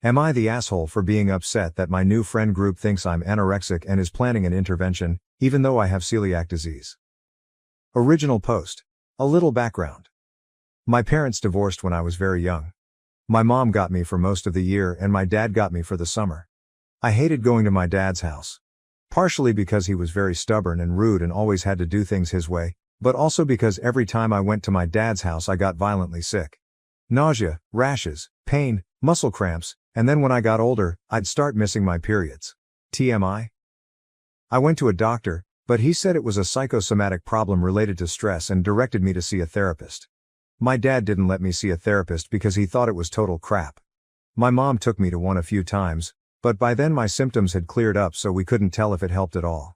Am I the asshole for being upset that my new friend group thinks I'm anorexic and is planning an intervention, even though I have celiac disease? Original post. A little background. My parents divorced when I was very young. My mom got me for most of the year and my dad got me for the summer. I hated going to my dad's house. Partially because he was very stubborn and rude and always had to do things his way, but also because every time I went to my dad's house I got violently sick. Nausea, rashes, pain, muscle cramps, and then when I got older, I'd start missing my periods. TMI? I went to a doctor, but he said it was a psychosomatic problem related to stress and directed me to see a therapist. My dad didn't let me see a therapist because he thought it was total crap. My mom took me to one a few times, but by then my symptoms had cleared up so we couldn't tell if it helped at all.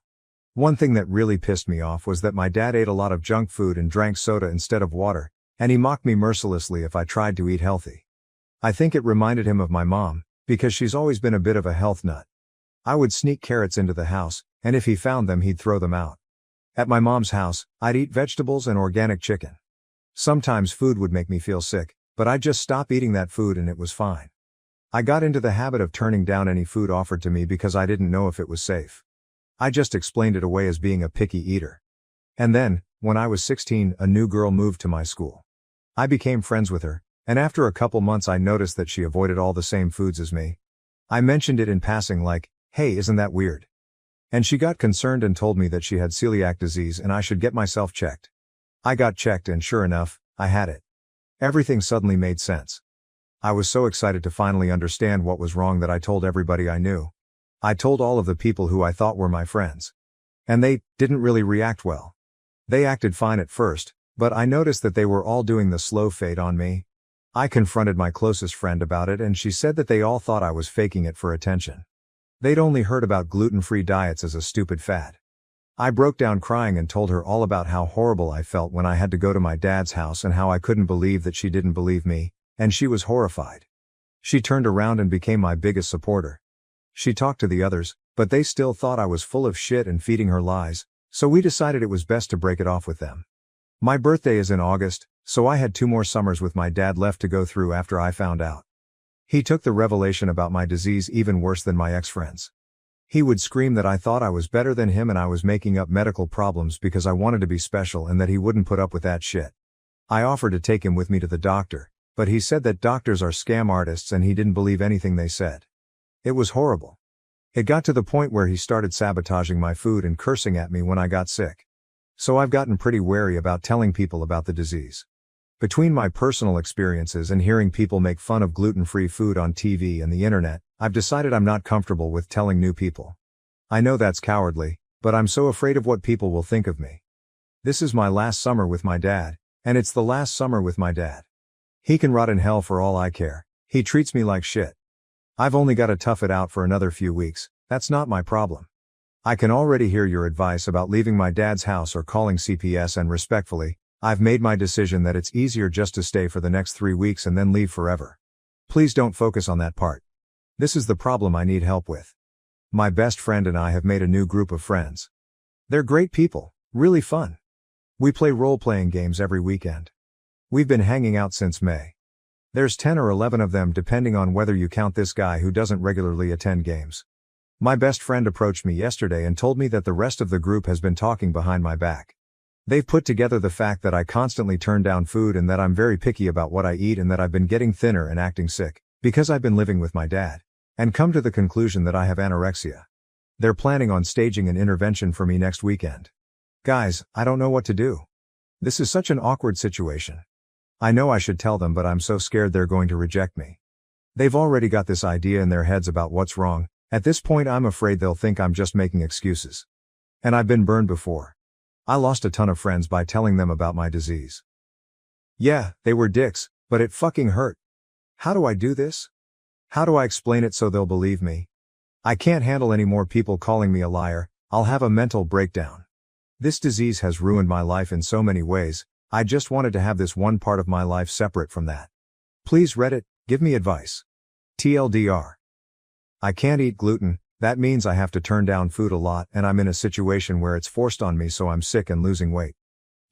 One thing that really pissed me off was that my dad ate a lot of junk food and drank soda instead of water, and he mocked me mercilessly if I tried to eat healthy. I think it reminded him of my mom, because she's always been a bit of a health nut. I would sneak carrots into the house, and if he found them he'd throw them out. At my mom's house, I'd eat vegetables and organic chicken. Sometimes food would make me feel sick, but I'd just stop eating that food and it was fine. I got into the habit of turning down any food offered to me because I didn't know if it was safe. I just explained it away as being a picky eater. And then, when I was 16, a new girl moved to my school. I became friends with her, and after a couple months I noticed that she avoided all the same foods as me. I mentioned it in passing like, "Hey, isn't that weird?" And she got concerned and told me that she had celiac disease and I should get myself checked. I got checked and sure enough, I had it. Everything suddenly made sense. I was so excited to finally understand what was wrong that I told everybody I knew. I told all of the people who I thought were my friends. And they didn't really react well. They acted fine at first, but I noticed that they were all doing the slow fade on me. I confronted my closest friend about it and she said that they all thought I was faking it for attention. They'd only heard about gluten-free diets as a stupid fad. I broke down crying and told her all about how horrible I felt when I had to go to my dad's house and how I couldn't believe that she didn't believe me, and she was horrified. She turned around and became my biggest supporter. She talked to the others, but they still thought I was full of shit and feeding her lies, so we decided it was best to break it off with them. My birthday is in August, so I had 2 more summers with my dad left to go through after I found out. He took the revelation about my disease even worse than my ex-friends. He would scream that I thought I was better than him and I was making up medical problems because I wanted to be special and that he wouldn't put up with that shit. I offered to take him with me to the doctor, but he said that doctors are scam artists and he didn't believe anything they said. It was horrible. It got to the point where he started sabotaging my food and cursing at me when I got sick. So I've gotten pretty wary about telling people about the disease. Between my personal experiences and hearing people make fun of gluten-free food on TV and the internet, I've decided I'm not comfortable with telling new people. I know that's cowardly, but I'm so afraid of what people will think of me. This is my last summer with my dad, and it's the last summer with my dad. He can rot in hell for all I care. He treats me like shit. I've only got to tough it out for another few weeks. That's not my problem. I can already hear your advice about leaving my dad's house or calling CPS, and respectfully, I've made my decision that it's easier just to stay for the next 3 weeks and then leave forever. Please don't focus on that part. This is the problem I need help with. My best friend and I have made a new group of friends. They're great people, really fun. We play role-playing games every weekend. We've been hanging out since May. There's 10 or 11 of them depending on whether you count this guy who doesn't regularly attend games. My best friend approached me yesterday and told me that the rest of the group has been talking behind my back. They've put together the fact that I constantly turn down food and that I'm very picky about what I eat and that I've been getting thinner and acting sick, because I've been living with my dad, and come to the conclusion that I have anorexia. They're planning on staging an intervention for me next weekend. Guys, I don't know what to do. This is such an awkward situation. I know I should tell them, but I'm so scared they're going to reject me. They've already got this idea in their heads about what's wrong. At this point I'm afraid they'll think I'm just making excuses. And I've been burned before. I lost a ton of friends by telling them about my disease. Yeah, they were dicks, but it fucking hurt. How do I do this? How do I explain it so they'll believe me? I can't handle any more people calling me a liar. I'll have a mental breakdown. This disease has ruined my life in so many ways. I just wanted to have this one part of my life separate from that. Please Reddit, give me advice. TLDR. I can't eat gluten. That means I have to turn down food a lot and I'm in a situation where it's forced on me, so I'm sick and losing weight.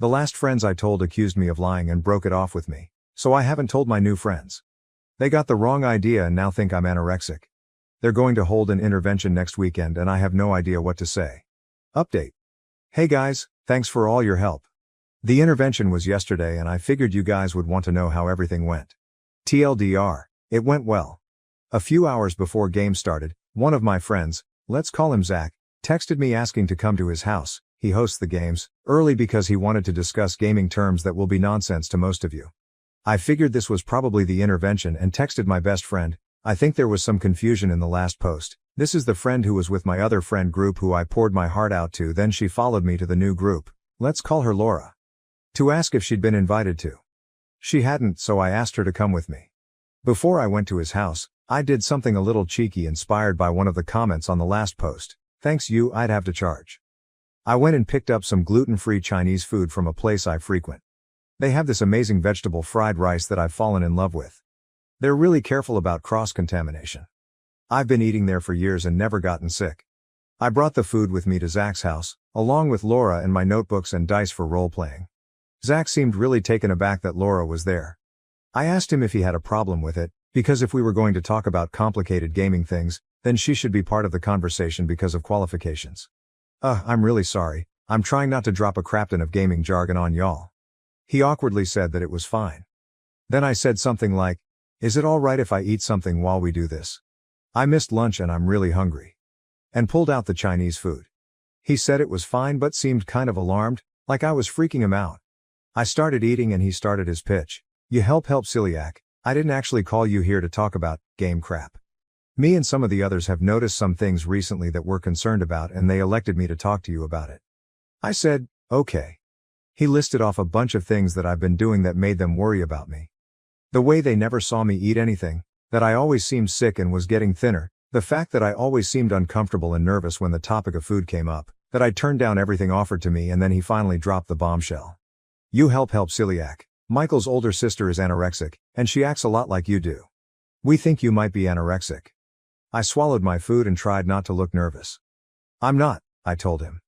The last friends I told accused me of lying and broke it off with me, so I haven't told my new friends. They got the wrong idea and now think I'm anorexic. They're going to hold an intervention next weekend and I have no idea what to say. Update. Hey guys, thanks for all your help. The intervention was yesterday and I figured you guys would want to know how everything went. TLDR, it went well. A few hours before game started, one of my friends, let's call him Zach, texted me asking to come to his house. He hosts the games, early because he wanted to discuss gaming terms that will be nonsense to most of you. I figured this was probably the intervention and texted my best friend. I think there was some confusion in the last post. This is the friend who was with my other friend group who I poured my heart out to, then she followed me to the new group. Let's call her Laura. To ask if she'd been invited to. She hadn't, so I asked her to come with me. Before I went to his house, I did something a little cheeky inspired by one of the comments on the last post. Thanks you, I'd have to charge. I went and picked up some gluten-free Chinese food from a place I frequent. They have this amazing vegetable fried rice that I've fallen in love with. They're really careful about cross-contamination. I've been eating there for years and never gotten sick. I brought the food with me to Zach's house, along with Laura and my notebooks and dice for role-playing. Zach seemed really taken aback that Laura was there. I asked him if he had a problem with it, because if we were going to talk about complicated gaming things, then she should be part of the conversation because of qualifications. I'm really sorry, I'm trying not to drop a crapton of gaming jargon on y'all. He awkwardly said that it was fine. Then I said something like, is it alright if I eat something while we do this? I missed lunch and I'm really hungry. And pulled out the Chinese food. He said it was fine but seemed kind of alarmed, like I was freaking him out. I started eating and he started his pitch. You help Celiac, I didn't actually call you here to talk about game crap. Me and some of the others have noticed some things recently that we're concerned about and they elected me to talk to you about it. I said, okay. He listed off a bunch of things that I've been doing that made them worry about me. The way they never saw me eat anything, that I always seemed sick and was getting thinner, the fact that I always seemed uncomfortable and nervous when the topic of food came up, that I turned down everything offered to me, and then he finally dropped the bombshell. You help Celiac. Michael's older sister is anorexic, and she acts a lot like you do. We think you might be anorexic. I swallowed my food and tried not to look nervous. I'm not, I told him.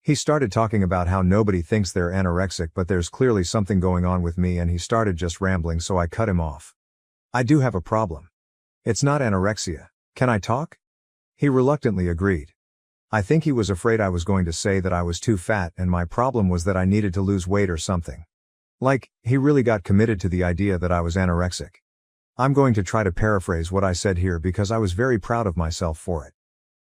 He started talking about how nobody thinks they're anorexic but there's clearly something going on with me and he started just rambling so I cut him off. I do have a problem. It's not anorexia. Can I talk? He reluctantly agreed. I think he was afraid I was going to say that I was too fat and my problem was that I needed to lose weight or something. Like, he really got committed to the idea that I was anorexic. I'm going to try to paraphrase what I said here because I was very proud of myself for it.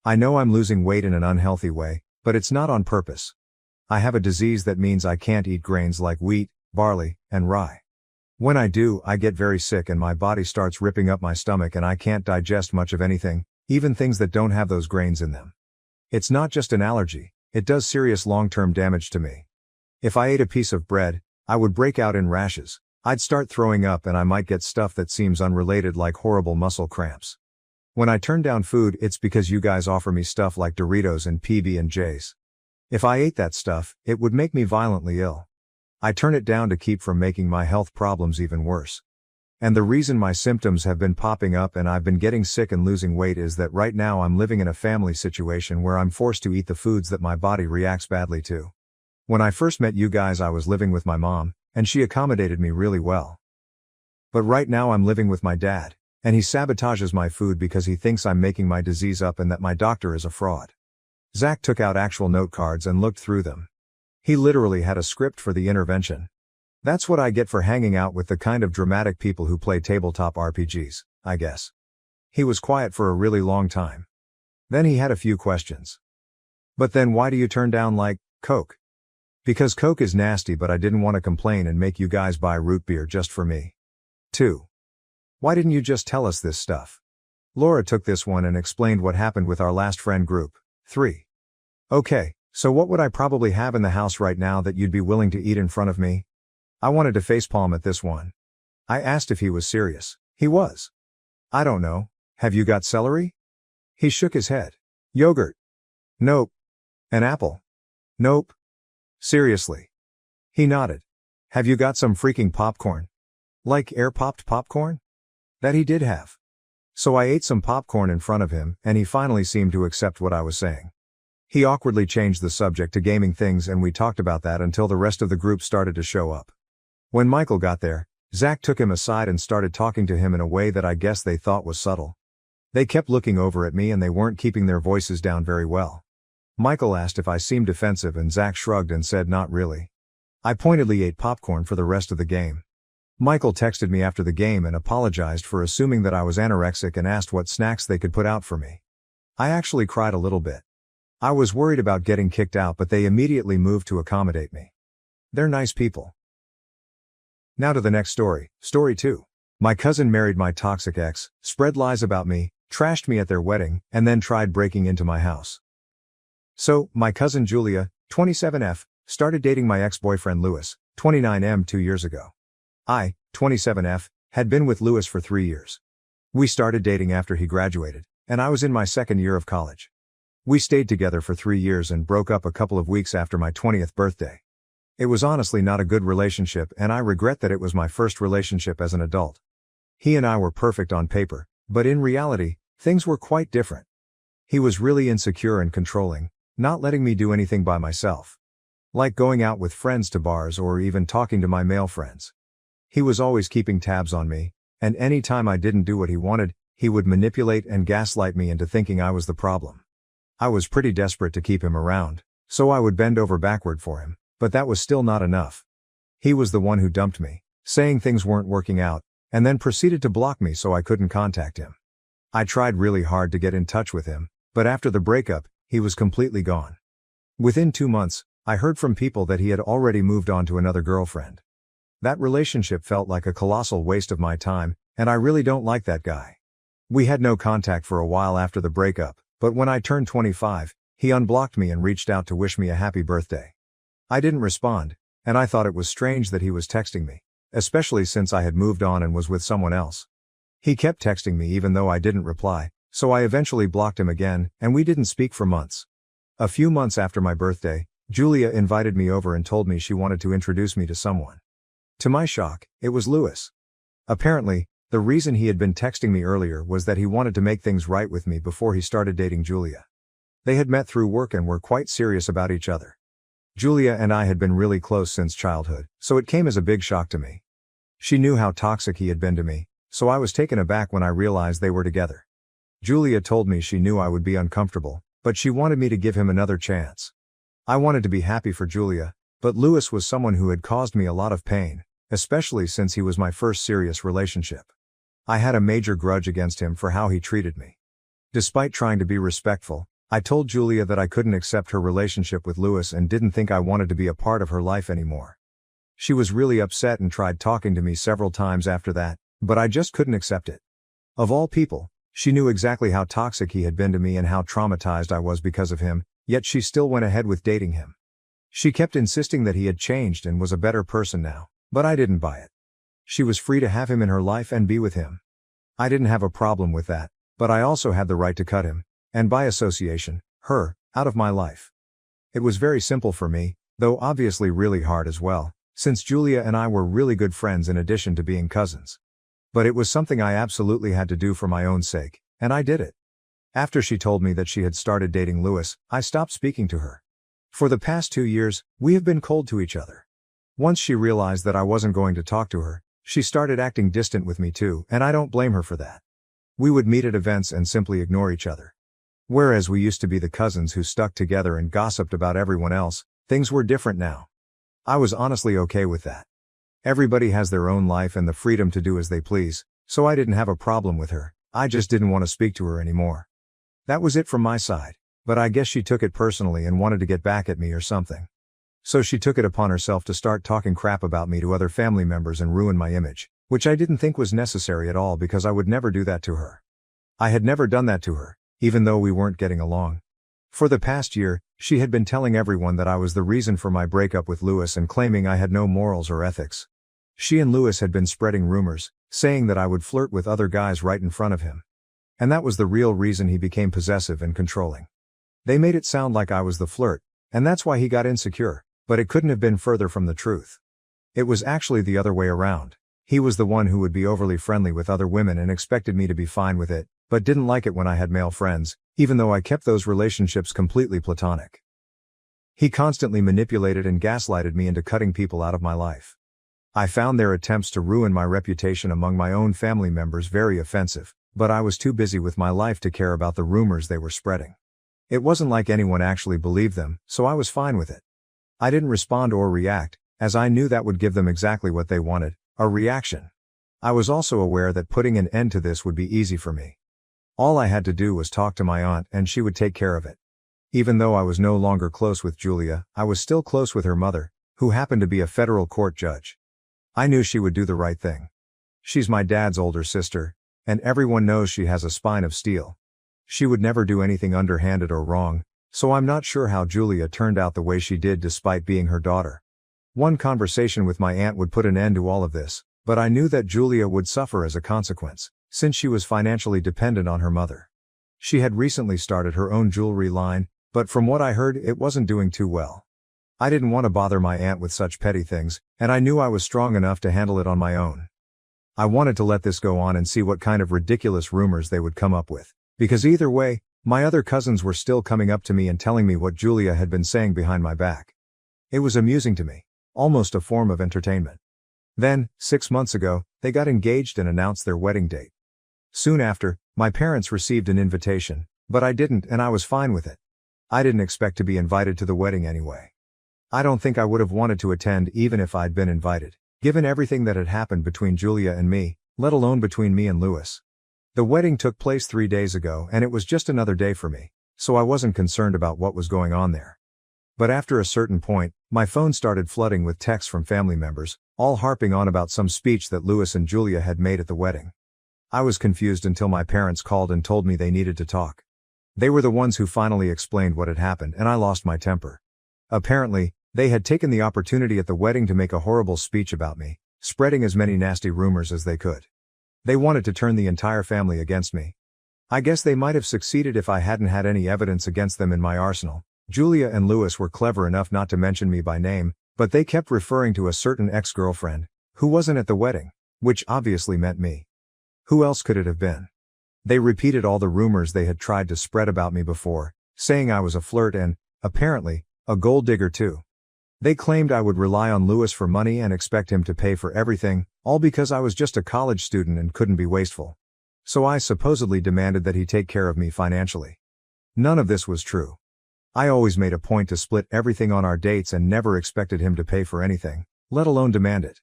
I know I'm losing weight in an unhealthy way, but it's not on purpose. I have a disease that means I can't eat grains like wheat, barley, and rye. When I do, I get very sick and my body starts ripping up my stomach and I can't digest much of anything, even things that don't have those grains in them. It's not just an allergy, it does serious long-term damage to me. If I ate a piece of bread, I would break out in rashes. I'd start throwing up and I might get stuff that seems unrelated like horrible muscle cramps. When I turn down food, it's because you guys offer me stuff like Doritos and PB&Js. If I ate that stuff, it would make me violently ill. I turn it down to keep from making my health problems even worse. And the reason my symptoms have been popping up and I've been getting sick and losing weight is that right now I'm living in a family situation where I'm forced to eat the foods that my body reacts badly to. When I first met you guys, I was living with my mom, and she accommodated me really well. But right now I'm living with my dad, and he sabotages my food because he thinks I'm making my disease up and that my doctor is a fraud. Zach took out actual note cards and looked through them. He literally had a script for the intervention. That's what I get for hanging out with the kind of dramatic people who play tabletop RPGs, I guess. He was quiet for a really long time. Then he had a few questions. But then why do you turn down like Coke? Because Coke is nasty, but I didn't want to complain and make you guys buy root beer just for me. 2. Why didn't you just tell us this stuff? Laura took this one and explained what happened with our last friend group. 3. Okay, so what would I probably have in the house right now that you'd be willing to eat in front of me? I wanted to facepalm at this one. I asked if he was serious. He was. I don't know, have you got celery? He shook his head. Yogurt? Nope. An apple? Nope. Seriously. He nodded. Have you got some freaking popcorn? Like air-popped popcorn? That he did have. So I ate some popcorn in front of him, and he finally seemed to accept what I was saying. He awkwardly changed the subject to gaming things and we talked about that until the rest of the group started to show up. When Michael got there, Zach took him aside and started talking to him in a way that I guess they thought was subtle. They kept looking over at me and they weren't keeping their voices down very well. Michael asked if I seemed defensive and Zach shrugged and said not really. I pointedly ate popcorn for the rest of the game. Michael texted me after the game and apologized for assuming that I was anorexic and asked what snacks they could put out for me. I actually cried a little bit. I was worried about getting kicked out, but they immediately moved to accommodate me. They're nice people. Now to the next story, story 2. My cousin married my toxic ex, spread lies about me, trashed me at their wedding, and then tried breaking into my house. So, my cousin Julia, 27F, started dating my ex-boyfriend Louis, 29M 2 years ago. I, 27F, had been with Louis for 3 years. We started dating after he graduated, and I was in my second year of college. We stayed together for 3 years and broke up a couple of weeks after my 20th birthday. It was honestly not a good relationship, and I regret that it was my first relationship as an adult. He and I were perfect on paper, but in reality, things were quite different. He was really insecure and controlling, not letting me do anything by myself. Like going out with friends to bars or even talking to my male friends. He was always keeping tabs on me, and any time I didn't do what he wanted, he would manipulate and gaslight me into thinking I was the problem. I was pretty desperate to keep him around, so I would bend over backward for him, but that was still not enough. He was the one who dumped me, saying things weren't working out, and then proceeded to block me so I couldn't contact him. I tried really hard to get in touch with him, but after the breakup, he was completely gone. Within 2 months, I heard from people that he had already moved on to another girlfriend. That relationship felt like a colossal waste of my time, and I really don't like that guy. We had no contact for a while after the breakup, but when I turned 25, he unblocked me and reached out to wish me a happy birthday. I didn't respond, and I thought it was strange that he was texting me, especially since I had moved on and was with someone else. He kept texting me even though I didn't reply, so I eventually blocked him again, and we didn't speak for months. A few months after my birthday, Julia invited me over and told me she wanted to introduce me to someone. To my shock, it was Louis. Apparently, the reason he had been texting me earlier was that he wanted to make things right with me before he started dating Julia. They had met through work and were quite serious about each other. Julia and I had been really close since childhood, so it came as a big shock to me. She knew how toxic he had been to me, so I was taken aback when I realized they were together. Julia told me she knew I would be uncomfortable, but she wanted me to give him another chance. I wanted to be happy for Julia, but Louis was someone who had caused me a lot of pain, especially since he was my first serious relationship. I had a major grudge against him for how he treated me. Despite trying to be respectful, I told Julia that I couldn't accept her relationship with Louis and didn't think I wanted to be a part of her life anymore. She was really upset and tried talking to me several times after that, but I just couldn't accept it. Of all people, she knew exactly how toxic he had been to me and how traumatized I was because of him, yet she still went ahead with dating him. She kept insisting that he had changed and was a better person now, but I didn't buy it. She was free to have him in her life and be with him. I didn't have a problem with that, but I also had the right to cut him, and by association, her, out of my life. It was very simple for me, though obviously really hard as well, since Julia and I were really good friends in addition to being cousins. But it was something I absolutely had to do for my own sake, and I did it. After she told me that she had started dating Louis, I stopped speaking to her. For the past 2 years, we have been cold to each other. Once she realized that I wasn't going to talk to her, she started acting distant with me too, and I don't blame her for that. We would meet at events and simply ignore each other. Whereas we used to be the cousins who stuck together and gossiped about everyone else, things were different now. I was honestly okay with that. Everybody has their own life and the freedom to do as they please, so I didn't have a problem with her, I just didn't want to speak to her anymore. That was it from my side, but I guess she took it personally and wanted to get back at me or something. So she took it upon herself to start talking crap about me to other family members and ruin my image, which I didn't think was necessary at all because I would never do that to her. I had never done that to her, even though we weren't getting along. For the past year, she had been telling everyone that I was the reason for my breakup with Louis and claiming I had no morals or ethics. She and Louis had been spreading rumors, saying that I would flirt with other guys right in front of him. And that was the real reason he became possessive and controlling. They made it sound like I was the flirt, and that's why he got insecure, but it couldn't have been further from the truth. It was actually the other way around. He was the one who would be overly friendly with other women and expected me to be fine with it, but didn't like it when I had male friends, even though I kept those relationships completely platonic. He constantly manipulated and gaslighted me into cutting people out of my life. I found their attempts to ruin my reputation among my own family members very offensive, but I was too busy with my life to care about the rumors they were spreading. It wasn't like anyone actually believed them, so I was fine with it. I didn't respond or react, as I knew that would give them exactly what they wanted, a reaction. I was also aware that putting an end to this would be easy for me. All I had to do was talk to my aunt and she would take care of it. Even though I was no longer close with Julia, I was still close with her mother, who happened to be a federal court judge. I knew she would do the right thing. She's my dad's older sister, and everyone knows she has a spine of steel. She would never do anything underhanded or wrong, so I'm not sure how Julia turned out the way she did despite being her daughter. One conversation with my aunt would put an end to all of this, but I knew that Julia would suffer as a consequence, since she was financially dependent on her mother. She had recently started her own jewelry line, but from what I heard it wasn't doing too well. I didn't want to bother my aunt with such petty things, and I knew I was strong enough to handle it on my own. I wanted to let this go on and see what kind of ridiculous rumors they would come up with, because either way, my other cousins were still coming up to me and telling me what Julia had been saying behind my back. It was amusing to me, almost a form of entertainment. Then, 6 months ago, they got engaged and announced their wedding date. Soon after, my parents received an invitation, but I didn't and I was fine with it. I didn't expect to be invited to the wedding anyway. I don't think I would have wanted to attend even if I'd been invited, given everything that had happened between Julia and me, let alone between me and Louis. The wedding took place 3 days ago and it was just another day for me, so I wasn't concerned about what was going on there. But after a certain point, my phone started flooding with texts from family members, all harping on about some speech that Louis and Julia had made at the wedding. I was confused until my parents called and told me they needed to talk. They were the ones who finally explained what had happened and I lost my temper. Apparently, they had taken the opportunity at the wedding to make a horrible speech about me, spreading as many nasty rumors as they could. They wanted to turn the entire family against me. I guess they might have succeeded if I hadn't had any evidence against them in my arsenal. Julia and Louis were clever enough not to mention me by name, but they kept referring to a certain ex-girlfriend, who wasn't at the wedding, which obviously meant me. Who else could it have been? They repeated all the rumors they had tried to spread about me before, saying I was a flirt and, apparently, a gold digger too. They claimed I would rely on Louis for money and expect him to pay for everything, all because I was just a college student and couldn't be wasteful. So I supposedly demanded that he take care of me financially. None of this was true. I always made a point to split everything on our dates and never expected him to pay for anything, let alone demand it.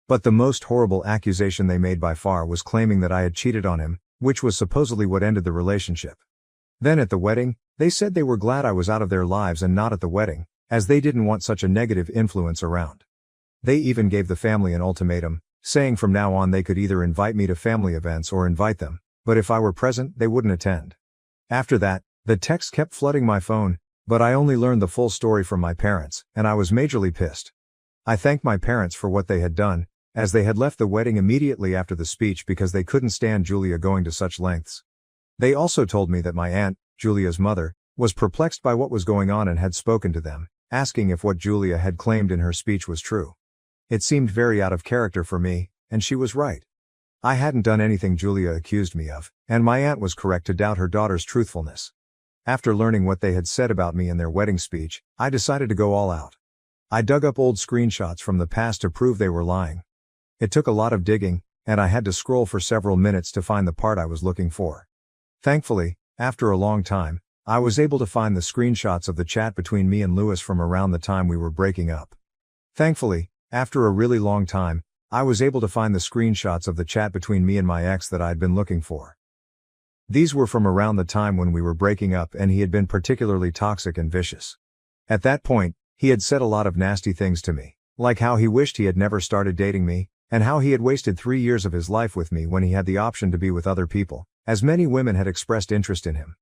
But the most horrible accusation they made by far was claiming that I had cheated on him, which was supposedly what ended the relationship. Then at the wedding, they said they were glad I was out of their lives and not at the wedding, as they didn't want such a negative influence around. They even gave the family an ultimatum, saying from now on they could either invite me to family events or invite them, but if I were present, they wouldn't attend. After that, the texts kept flooding my phone, but I only learned the full story from my parents, and I was majorly pissed. I thanked my parents for what they had done, as they had left the wedding immediately after the speech because they couldn't stand Julia going to such lengths. They also told me that my aunt, Julia's mother, was perplexed by what was going on and had spoken to them, asking if what Julia had claimed in her speech was true. It seemed very out of character for me, and she was right. I hadn't done anything Julia accused me of, and my aunt was correct to doubt her daughter's truthfulness. After learning what they had said about me in their wedding speech, I decided to go all out. I dug up old screenshots from the past to prove they were lying. It took a lot of digging, and I had to scroll for several minutes to find the part I was looking for. Thankfully, after a long time, I was able to find the screenshots of the chat between me and Louis from around the time we were breaking up. Thankfully, after a really long time, I was able to find the screenshots of the chat between me and my ex that I'd been looking for. These were from around the time when we were breaking up and he had been particularly toxic and vicious. At that point, he had said a lot of nasty things to me, like how he wished he had never started dating me, and how he had wasted 3 years of his life with me when he had the option to be with other people, as many women had expressed interest in him.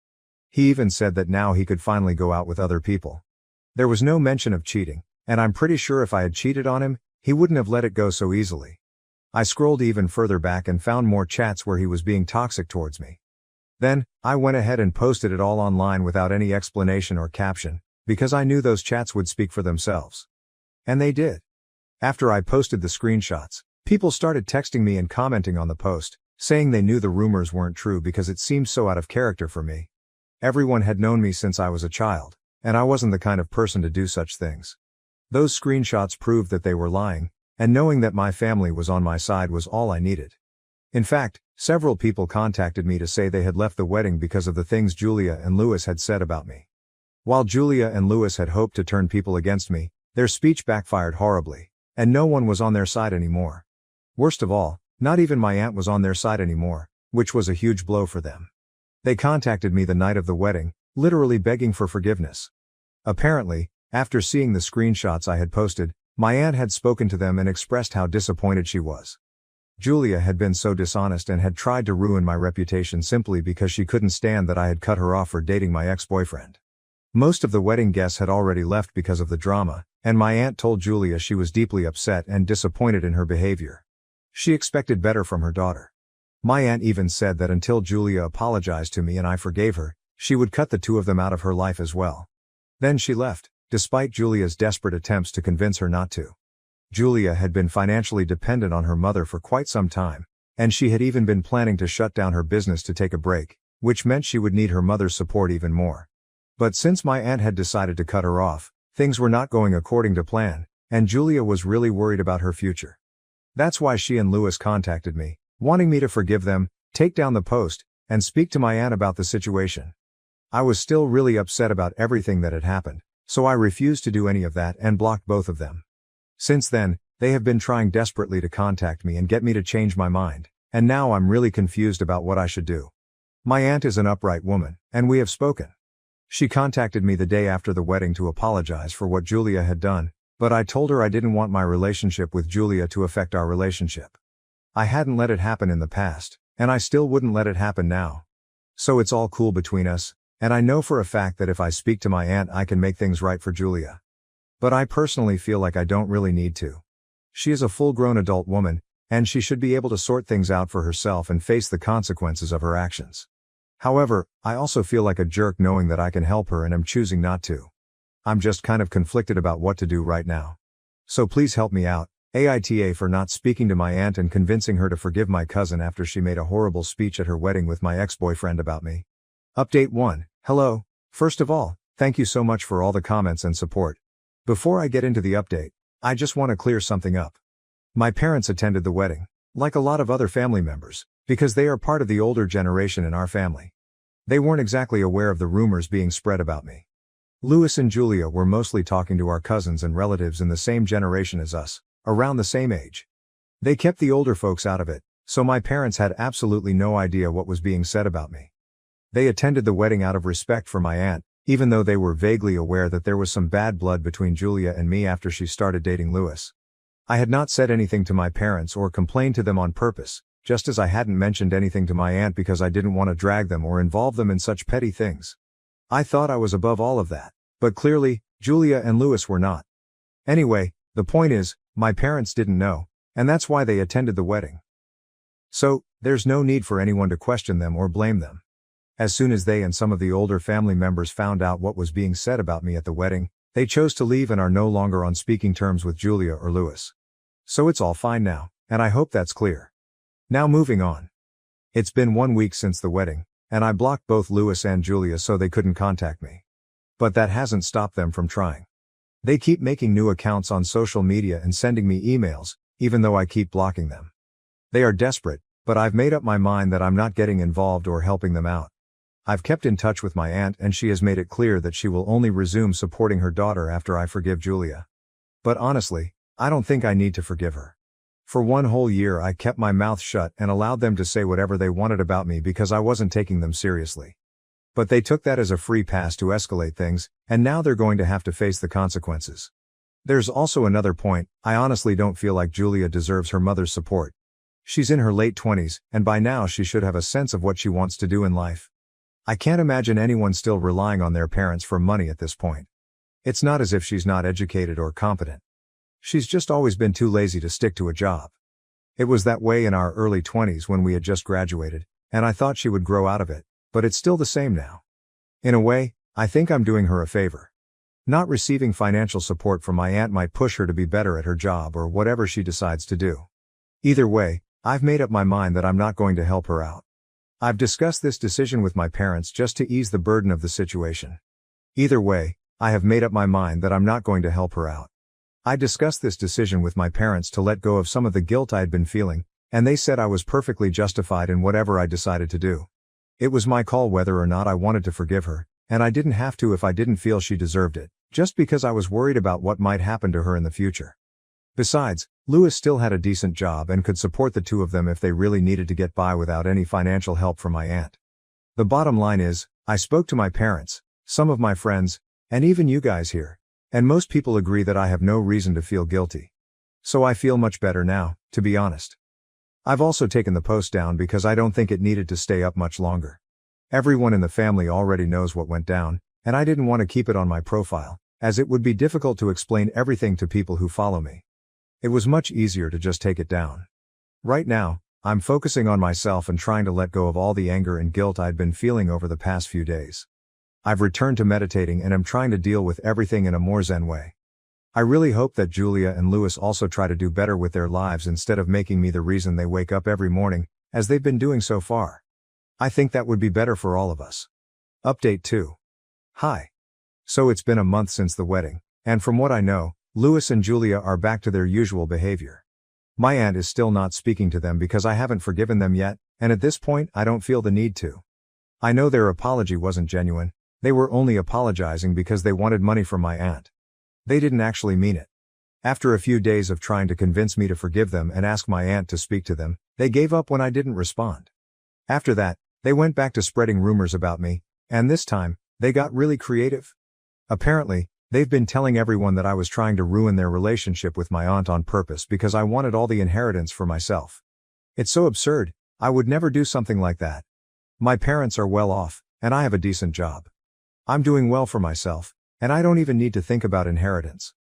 He even said that now he could finally go out with other people. There was no mention of cheating, and I'm pretty sure if I had cheated on him, he wouldn't have let it go so easily. I scrolled even further back and found more chats where he was being toxic towards me. Then, I went ahead and posted it all online without any explanation or caption, because I knew those chats would speak for themselves. And they did. After I posted the screenshots, people started texting me and commenting on the post, saying they knew the rumors weren't true because it seemed so out of character for me. Everyone had known me since I was a child, and I wasn't the kind of person to do such things. Those screenshots proved that they were lying, and knowing that my family was on my side was all I needed. In fact, several people contacted me to say they had left the wedding because of the things Julia and Louis had said about me. While Julia and Louis had hoped to turn people against me, their speech backfired horribly, and no one was on their side anymore. Worst of all, not even my aunt was on their side anymore, which was a huge blow for them. They contacted me the night of the wedding, literally begging for forgiveness. Apparently, after seeing the screenshots I had posted, my aunt had spoken to them and expressed how disappointed she was. Julia had been so dishonest and had tried to ruin my reputation simply because she couldn't stand that I had cut her off for dating my ex-boyfriend. Most of the wedding guests had already left because of the drama, and my aunt told Julia she was deeply upset and disappointed in her behavior. She expected better from her daughter. My aunt even said that until Julia apologized to me and I forgave her, she would cut the two of them out of her life as well. Then she left, despite Julia's desperate attempts to convince her not to. Julia had been financially dependent on her mother for quite some time, and she had even been planning to shut down her business to take a break, which meant she would need her mother's support even more. But since my aunt had decided to cut her off, things were not going according to plan, and Julia was really worried about her future. That's why she and Louis contacted me, wanting me to forgive them, take down the post, and speak to my aunt about the situation. I was still really upset about everything that had happened, so I refused to do any of that and blocked both of them. Since then, they have been trying desperately to contact me and get me to change my mind, and now I'm really confused about what I should do. My aunt is an upright woman, and we have spoken. She contacted me the day after the wedding to apologize for what Julia had done, but I told her I didn't want my relationship with Julia to affect our relationship. I hadn't let it happen in the past, and I still wouldn't let it happen now. So it's all cool between us, and I know for a fact that if I speak to my aunt I can make things right for Julia. But I personally feel like I don't really need to. She is a full-grown adult woman, and she should be able to sort things out for herself and face the consequences of her actions. However, I also feel like a jerk knowing that I can help her and am choosing not to. I'm just kind of conflicted about what to do right now. So please help me out, AITA, for not speaking to my aunt and convincing her to forgive my cousin after she made a horrible speech at her wedding with my ex-boyfriend about me. Update 1. Hello. First of all, thank you so much for all the comments and support. Before I get into the update, I just want to clear something up. My parents attended the wedding, like a lot of other family members, because they are part of the older generation in our family. They weren't exactly aware of the rumors being spread about me. Louis and Julia were mostly talking to our cousins and relatives in the same generation as us, around the same age. They kept the older folks out of it, so my parents had absolutely no idea what was being said about me. They attended the wedding out of respect for my aunt, even though they were vaguely aware that there was some bad blood between Julia and me after she started dating Louis. I had not said anything to my parents or complained to them on purpose, just as I hadn't mentioned anything to my aunt because I didn't want to drag them or involve them in such petty things. I thought I was above all of that, but clearly, Julia and Louis were not. Anyway, the point is, my parents didn't know, and that's why they attended the wedding. So, there's no need for anyone to question them or blame them. As soon as they and some of the older family members found out what was being said about me at the wedding, they chose to leave and are no longer on speaking terms with Julia or Louis. So it's all fine now, and I hope that's clear. Now moving on. It's been 1 week since the wedding, and I blocked both Louis and Julia so they couldn't contact me. But that hasn't stopped them from trying. They keep making new accounts on social media and sending me emails, even though I keep blocking them. They are desperate, but I've made up my mind that I'm not getting involved or helping them out. I've kept in touch with my aunt and she has made it clear that she will only resume supporting her daughter after I forgive Julia. But honestly, I don't think I need to forgive her. For 1 whole year I kept my mouth shut and allowed them to say whatever they wanted about me because I wasn't taking them seriously. But they took that as a free pass to escalate things, and now they're going to have to face the consequences. There's also another point. I honestly don't feel like Julia deserves her mother's support. She's in her late 20s, and by now she should have a sense of what she wants to do in life. I can't imagine anyone still relying on their parents for money at this point. It's not as if she's not educated or competent. She's just always been too lazy to stick to a job. It was that way in our early 20s when we had just graduated, and I thought she would grow out of it, but it's still the same now. In a way, I think I'm doing her a favor. Not receiving financial support from my aunt might push her to be better at her job or whatever she decides to do. Either way, I've made up my mind that I'm not going to help her out. I've discussed this decision with my parents just to ease the burden of the situation. Either way, I have made up my mind that I'm not going to help her out. I discussed this decision with my parents to let go of some of the guilt I had been feeling, and they said I was perfectly justified in whatever I decided to do. It was my call whether or not I wanted to forgive her, and I didn't have to if I didn't feel she deserved it, just because I was worried about what might happen to her in the future. Besides, Louis still had a decent job and could support the two of them if they really needed to get by without any financial help from my aunt. The bottom line is, I spoke to my parents, some of my friends, and even you guys here, and most people agree that I have no reason to feel guilty. So I feel much better now, to be honest. I've also taken the post down because I don't think it needed to stay up much longer. Everyone in the family already knows what went down, and I didn't want to keep it on my profile, as it would be difficult to explain everything to people who follow me. It was much easier to just take it down. Right now, I'm focusing on myself and trying to let go of all the anger and guilt I'd been feeling over the past few days. I've returned to meditating and am trying to deal with everything in a more zen way. I really hope that Julia and Louis also try to do better with their lives instead of making me the reason they wake up every morning, as they've been doing so far. I think that would be better for all of us. Update 2. Hi. So it's been a month since the wedding, and from what I know, Louis and Julia are back to their usual behavior. My aunt is still not speaking to them because I haven't forgiven them yet, and at this point I don't feel the need to. I know their apology wasn't genuine, they were only apologizing because they wanted money from my aunt. They didn't actually mean it. After a few days of trying to convince me to forgive them and ask my aunt to speak to them, they gave up when I didn't respond. After that, they went back to spreading rumors about me, and this time, they got really creative. Apparently, they've been telling everyone that I was trying to ruin their relationship with my aunt on purpose because I wanted all the inheritance for myself. It's so absurd, I would never do something like that. My parents are well off, and I have a decent job. I'm doing well for myself, and I don't even need to think about inheritance.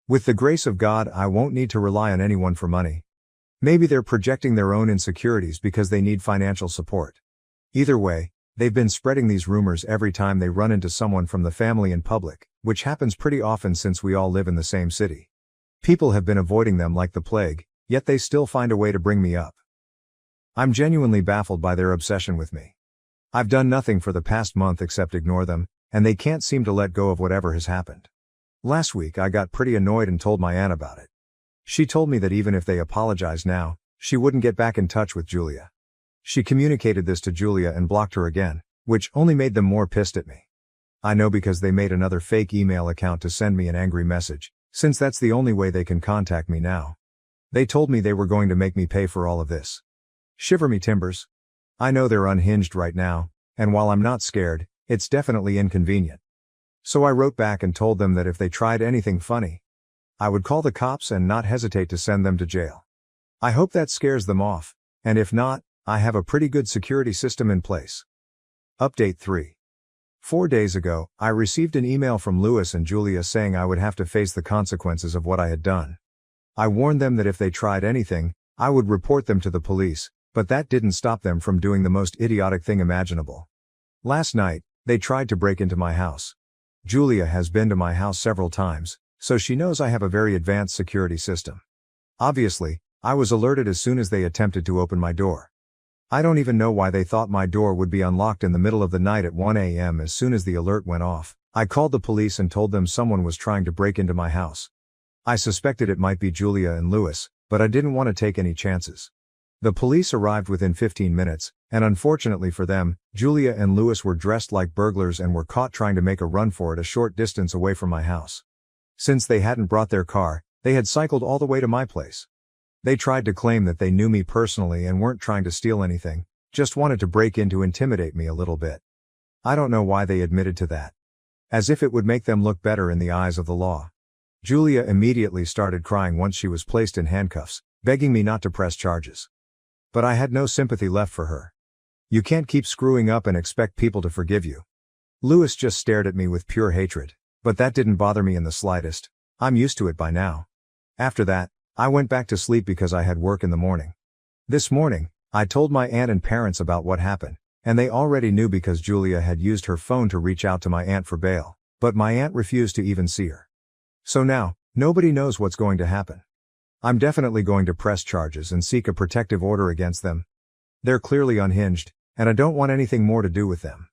With the grace of God, I won't need to rely on anyone for money. Maybe they're projecting their own insecurities because they need financial support. Either way, they've been spreading these rumors every time they run into someone from the family in public, which happens pretty often since we all live in the same city. People have been avoiding them like the plague, yet they still find a way to bring me up. I'm genuinely baffled by their obsession with me. I've done nothing for the past month except ignore them, and they can't seem to let go of whatever has happened. Last week I got pretty annoyed and told my aunt about it. She told me that even if they apologized now, she wouldn't get back in touch with Julia. She communicated this to Julia and blocked her again, which only made them more pissed at me. I know because they made another fake email account to send me an angry message, since that's the only way they can contact me now. They told me they were going to make me pay for all of this. Shiver me timbers. I know they're unhinged right now, and while I'm not scared, it's definitely inconvenient. So I wrote back and told them that if they tried anything funny, I would call the cops and not hesitate to send them to jail. I hope that scares them off, and if not, I have a pretty good security system in place. Update 3. 4 days ago, I received an email from Louis and Julia saying I would have to face the consequences of what I had done. I warned them that if they tried anything, I would report them to the police, but that didn't stop them from doing the most idiotic thing imaginable. Last night, they tried to break into my house. Julia has been to my house several times, so she knows I have a very advanced security system. Obviously, I was alerted as soon as they attempted to open my door. I don't even know why they thought my door would be unlocked in the middle of the night at 1 a.m. As soon as the alert went off, I called the police and told them someone was trying to break into my house. I suspected it might be Julia and Louis, but I didn't want to take any chances. The police arrived within 15 minutes, and unfortunately for them, Julia and Louis were dressed like burglars and were caught trying to make a run for it a short distance away from my house. Since they hadn't brought their car, they had cycled all the way to my place. They tried to claim that they knew me personally and weren't trying to steal anything, just wanted to break in to intimidate me a little bit. I don't know why they admitted to that. As if it would make them look better in the eyes of the law. Julia immediately started crying once she was placed in handcuffs, begging me not to press charges. But I had no sympathy left for her. You can't keep screwing up and expect people to forgive you. Louis just stared at me with pure hatred, but that didn't bother me in the slightest. I'm used to it by now. After that, I went back to sleep because I had work in the morning. This morning, I told my aunt and parents about what happened, and they already knew because Julia had used her phone to reach out to my aunt for bail, but my aunt refused to even see her. So now, nobody knows what's going to happen. I'm definitely going to press charges and seek a protective order against them. They're clearly unhinged, and I don't want anything more to do with them.